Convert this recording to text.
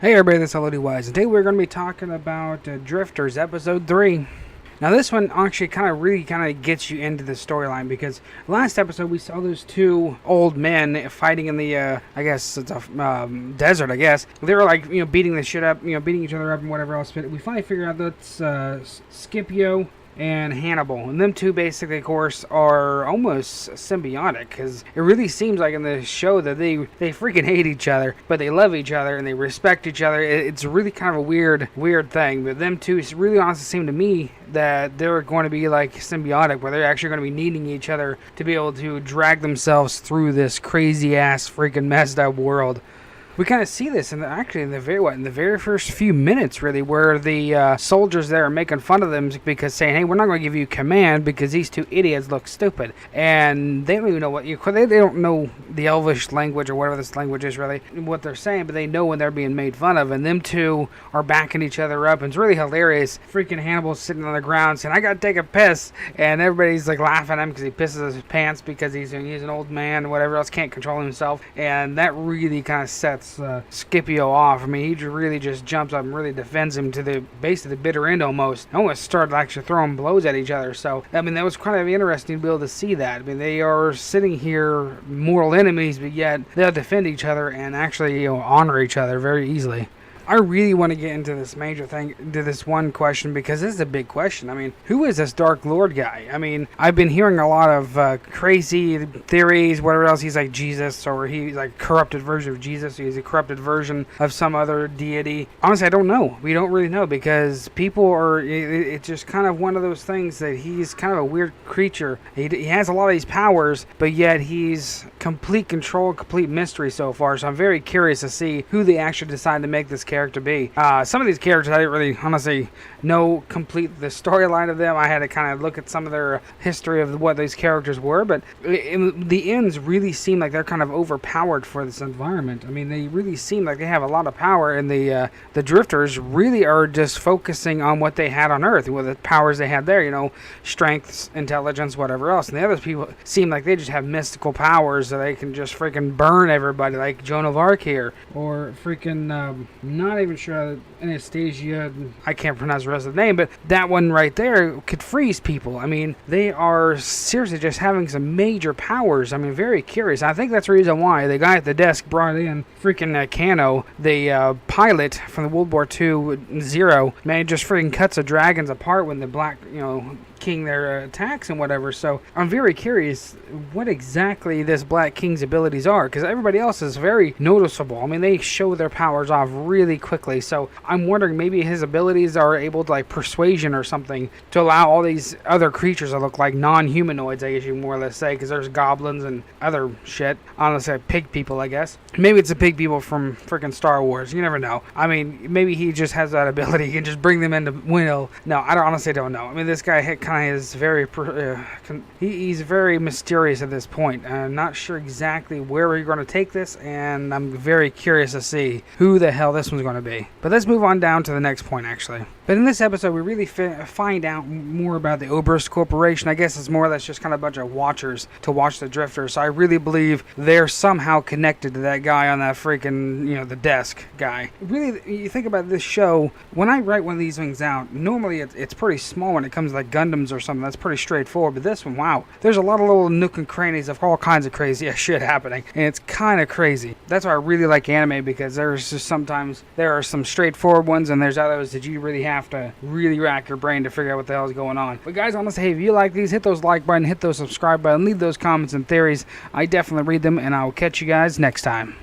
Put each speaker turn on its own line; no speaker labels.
Hey everybody, this is ep3-LODWise, and today we're going to be talking about Drifters, Episode 3. Now this one actually really gets you into the storyline, because last episode we saw those two old men fighting in the, I guess it's a desert, I guess. They were like, beating the shit up, beating each other up and whatever else, but we finally figured out that's Scipio and Hannibal, and them two basically, of course, are almost symbiotic, because it really seems like in the show that they freaking hate each other, but they love each other and they respect each other. It's really kind of a weird thing, but them two really honestly seem to me that they're going to be like symbiotic, where they're actually going to be needing each other to be able to drag themselves through this crazy ass freaking messed up world. We kind of see this in the very first few minutes, really, where the soldiers there are making fun of them because saying, "Hey, we're not going to give you command because these two idiots look stupid," and they don't even know what they don't know the Elvish language or whatever this language is really what they're saying, but they know when they're being made fun of, and them two are backing each other up, and it's really hilarious. Freaking Hannibal's sitting on the ground saying, "I got to take a piss," and everybody's like laughing at him because he pisses his pants because he's an old man, whatever else, can't control himself, and that really kind of sets Scipio off. I mean, he really just jumps up and really defends him to the base of the bitter end almost. Almost started actually throwing blows at each other. So, I mean, that was kind of interesting to be able to see that. I mean, they are sitting here mortal enemies, but yet they'll defend each other and actually, honor each other very easily. I really want to get into this major thing, to this one question, because this is a big question. I mean, who is this Dark Lord guy? I mean, I've been hearing a lot of crazy theories, whatever else. He's like Jesus, or he's like a corrupted version of Jesus. He's a corrupted version of some other deity. Honestly, I don't know. We don't really know, because people are, it's just kind of one of those things that he's kind of a weird creature. He has a lot of these powers, but yet he's complete control, complete mystery so far. So I'm very curious to see who they actually decide to make this character be. Some of these characters I didn't really honestly know complete the storyline of them. I had to kind of look at some of their history of what these characters were, but in the ends really seem like they're kind of overpowered for this environment. I mean, they really seem like they have a lot of power, and the Drifters really are just focusing on what they had on Earth, with the powers they had there, strength, intelligence, whatever else. And the other people seem like they just have mystical powers that they can just freaking burn everybody, like Joan of Arc here, or freaking not even sure, Anastasia, I can't pronounce the rest of the name, but that one right there could freeze people. I mean, they are seriously just having some major powers. I mean, very curious. I think that's the reason why the guy at the desk brought in freaking Kano, the pilot from the World War II Zero. Man, he just freaking cuts the dragons apart when the black, king their attacks and whatever. So I'm very curious what exactly this Black King's abilities are, because everybody else is very noticeable. I mean, they show their powers off really quickly, so I'm wondering maybe his abilities are able to, like, persuasion or something, to allow all these other creatures that look like non-humanoids, I guess you more or less say, because there's goblins and other shit. Honestly, pig people, I guess. Maybe it's the pig people from freaking Star Wars. You never know. I mean, maybe he just has that ability. He can just bring them into No, I honestly don't know. I mean, this guy kind of is very he's very mysterious at this point. I'm not sure exactly where we're going to take this, and I'm very curious to see who the hell this one's going to be. But let's move on down to the next point, actually. But in this episode, we really find out more about the Oberst Corporation. I guess it's more or less just kind of a bunch of watchers to watch the Drifters. So I really believe they're somehow connected to that guy on that freaking, the desk guy. Really, you think about this show, when I write one of these things out, normally it's pretty small when it comes to like Gundams or something. That's pretty straightforward. But this one, wow, there's a lot of little nook and crannies of all kinds of crazy shit happening. And it's kind of crazy. That's why I really like anime, because there's just sometimes there are some straightforward ones, and there's others that you really have to really rack your brain to figure out what the hell is going on. But guys, honestly, hey, if you like these, hit those like button, hit those subscribe button, leave those comments and theories. I definitely read them, and I will catch you guys next time.